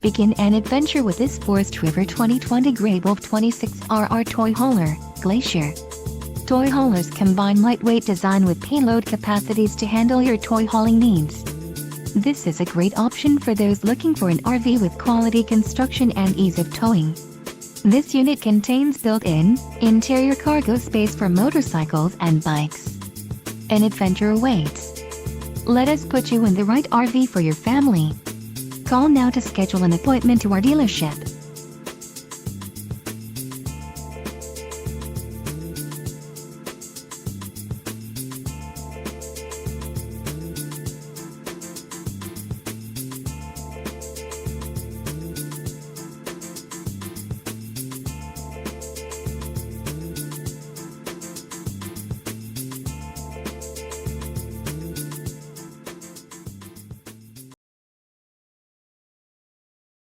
Begin an adventure with this Forest River 2020 Grey Wolf 26RR toy hauler, Glacier. Toy haulers combine lightweight design with payload capacities to handle your toy hauling needs. This is a great option for those looking for an RV with quality construction and ease of towing. This unit contains built-in, interior cargo space for motorcycles and bikes. An adventure awaits. Let us put you in the right RV for your family. Call now to schedule an appointment to our dealership.